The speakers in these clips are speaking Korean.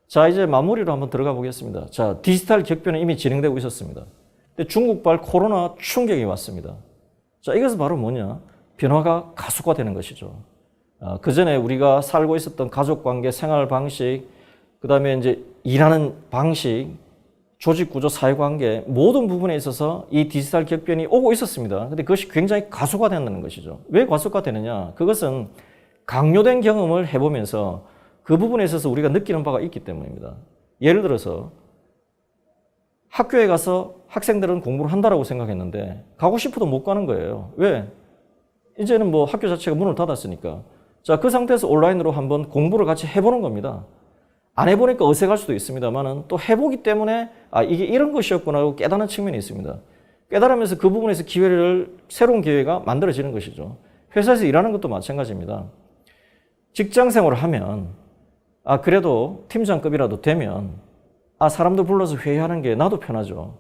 자, 이제 마무리로 한번 들어가 보겠습니다. 자, 디지털 격변은 이미 진행되고 있었습니다. 근데 중국발 코로나 충격이 왔습니다. 자, 이것은 바로 뭐냐? 변화가 가속화되는 것이죠. 그 전에 우리가 살고 있었던 가족 관계, 생활 방식, 그 다음에 이제 일하는 방식, 조직 구조, 사회 관계, 모든 부분에 있어서 이 디지털 격변이 오고 있었습니다. 근데 그것이 굉장히 가속화된다는 것이죠. 왜 가속화되느냐? 그것은 강요된 경험을 해보면서 그 부분에 있어서 우리가 느끼는 바가 있기 때문입니다. 예를 들어서 학교에 가서 학생들은 공부를 한다라고 생각했는데 가고 싶어도 못 가는 거예요. 왜? 이제는 뭐 학교 자체가 문을 닫았으니까. 자, 그 상태에서 온라인으로 한번 공부를 같이 해보는 겁니다. 안 해보니까 어색할 수도 있습니다만은 또 해보기 때문에 이게 이런 것이었구나 하고 깨닫는 측면이 있습니다. 깨달으면서 그 부분에서 새로운 기회가 만들어지는 것이죠. 회사에서 일하는 것도 마찬가지입니다. 직장 생활을 하면 그래도 팀장급이라도 되면 사람들 불러서 회의하는 게 나도 편하죠.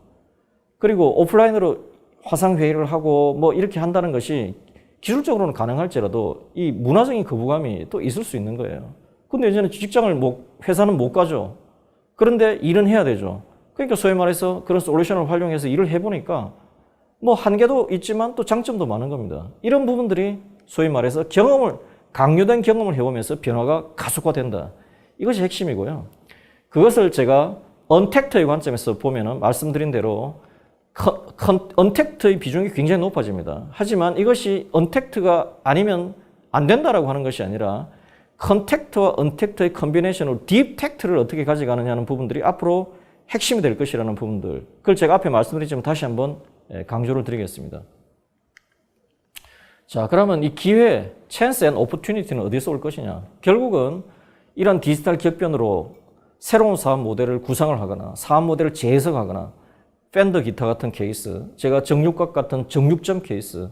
그리고 오프라인으로 화상회의를 하고 뭐 이렇게 한다는 것이 기술적으로는 가능할지라도 이 문화적인 거부감이 또 있을 수 있는 거예요. 근데 이제는 회사는 못 가죠. 그런데 일은 해야 되죠. 그러니까 소위 말해서 그런 솔루션을 활용해서 일을 해보니까 뭐 한계도 있지만 또 장점도 많은 겁니다. 이런 부분들이 소위 말해서 강요된 경험을 해보면서 변화가 가속화된다. 이것이 핵심이고요. 그것을 제가 언택트의 관점에서 보면은 말씀드린 대로 언택트의 비중이 굉장히 높아집니다. 하지만 이것이 언택트가 아니면 안 된다라고 하는 것이 아니라 컨택트와 언택트의 컨비네이션으로 딥택트를 어떻게 가져가느냐는 부분들이 앞으로 핵심이 될 것이라는 부분들. 그걸 제가 앞에 말씀드렸지만 다시 한번 강조를 드리겠습니다. 자, 그러면 이 기회, chance and opportunity는 어디서 올 것이냐? 결국은 이런 디지털 격변으로 새로운 사업 모델을 구상을 하거나 사업 모델을 재해석하거나 팬더 기타 같은 케이스, 제가 정육각 같은 정육점 케이스,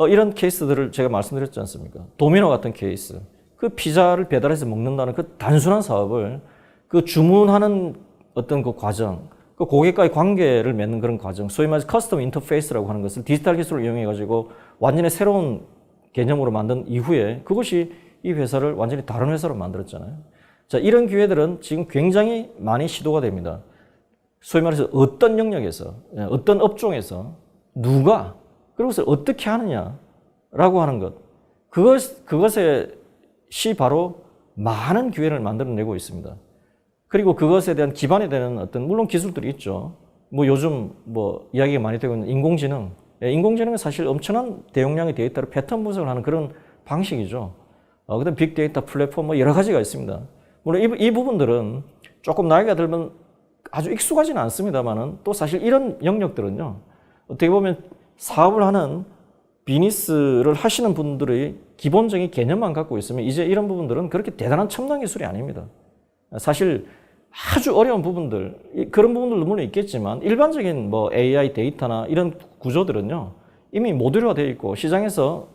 이런 케이스들을 제가 말씀드렸지 않습니까? 도미노 같은 케이스, 그 피자를 배달해서 먹는다는 그 단순한 사업을 그 주문하는 어떤 그 과정, 그 고객과의 관계를 맺는 그런 과정, 소위 말해서 커스텀 인터페이스라고 하는 것을 디지털 기술을 이용해가지고 완전히 새로운 개념으로 만든 이후에 그것이 이 회사를 완전히 다른 회사로 만들었잖아요. 자, 이런 기회들은 지금 굉장히 많이 시도가 됩니다. 소위 말해서 어떤 영역에서, 어떤 업종에서 누가 그것을 어떻게 하느냐라고 하는 것, 그것이 바로 많은 기회를 만들어내고 있습니다. 그리고 그것에 대한 기반이 되는 물론 기술들이 있죠. 뭐 요즘 이야기가 많이 되고 있는 인공지능. 인공지능은 사실 엄청난 대용량의 데이터를 패턴 분석을 하는 그런 방식이죠. 그다음 빅데이터 플랫폼 여러 가지가 있습니다. 물론 이 부분들은 조금 나이가 들면 아주 익숙하지는 않습니다만은 또 사실 이런 영역들은요. 어떻게 보면 사업을 하는 비즈니스를 하시는 분들의 기본적인 개념만 갖고 있으면 이제 이런 부분들은 그렇게 대단한 첨단 기술이 아닙니다. 사실 아주 어려운 부분들, 그런 부분들도 물론 있겠지만 일반적인 AI 데이터나 이런 구조들은요. 이미 모듈화되어 있고 시장에서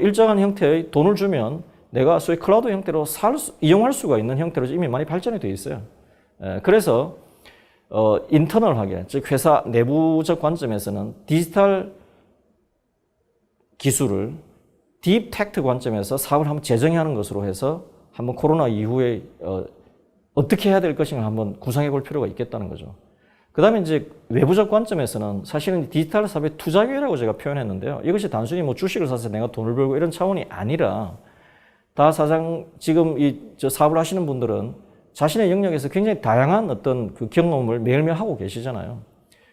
일정한 형태의 돈을 주면 내가 소위 클라우드 형태로 이용할 수가 있는 형태로 이미 많이 발전이 되어 있어요. 그래서 인터널하게, 즉 회사 내부적 관점에서는 디지털 기술을 딥텍트 관점에서 사업을 한번 재정의하는 것으로 해서 한번 코로나 이후에 어떻게 해야 될 것인가 한번 구상해 볼 필요가 있겠다는 거죠. 그 다음에 이제 외부적 관점에서는 사실은 디지털 사업의 투자 기회라고 제가 표현했는데요. 이것이 단순히 주식을 사서 내가 돈을 벌고 이런 차원이 아니라 지금 저 사업을 하시는 분들은 자신의 영역에서 굉장히 다양한 어떤 그 경험을 매일매일 하고 계시잖아요.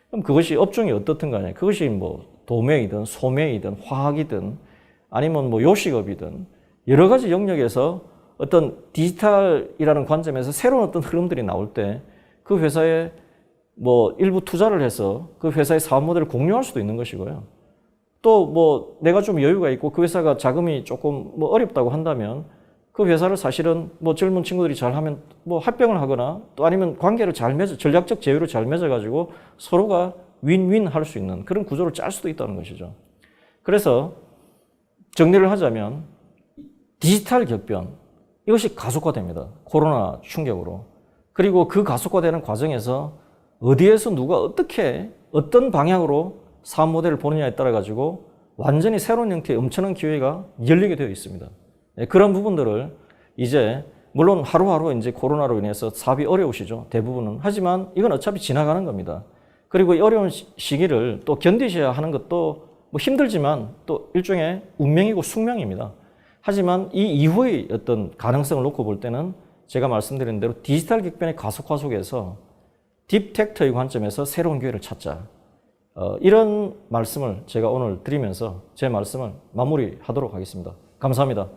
그럼 그것이 업종이 어떻든 간에 그것이 도매이든 소매이든 화학이든 아니면 요식업이든 여러 가지 영역에서 어떤 디지털이라는 관점에서 새로운 어떤 흐름들이 나올 때 그 회사에 일부 투자를 해서 그 회사의 사업 모델을 공유할 수도 있는 것이고요. 또 내가 좀 여유가 있고 그 회사가 자금이 조금 어렵다고 한다면 그 회사를 사실은 젊은 친구들이 잘하면 합병을 하거나 또 아니면 관계를 전략적 제휴를 잘 맺어가지고 서로가 윈윈 할 수 있는 그런 구조를 짤 수도 있다는 것이죠. 그래서 정리를 하자면 디지털 격변, 이것이 가속화됩니다. 코로나 충격으로. 그리고 그 가속화되는 과정에서 어디에서 누가 어떤 방향으로 사업 모델을 보느냐에 따라 가지고 완전히 새로운 형태의 엄청난 기회가 열리게 되어 있습니다. 그런 부분들을 이제 물론 하루하루 이제 코로나로 인해서 사업이 어려우시죠. 대부분은. 하지만 이건 어차피 지나가는 겁니다. 그리고 이 어려운 시기를 또 견디셔야 하는 것도 뭐 힘들지만 또 일종의 운명이고 숙명입니다. 하지만 이 이후의 어떤 가능성을 놓고 볼 때는 제가 말씀드린 대로 디지털 격변의 가속화 속에서 딥텍터의 관점에서 새로운 기회를 찾자. 이런 말씀을 제가 오늘 드리면서 제 말씀을 마무리하도록 하겠습니다. 감사합니다.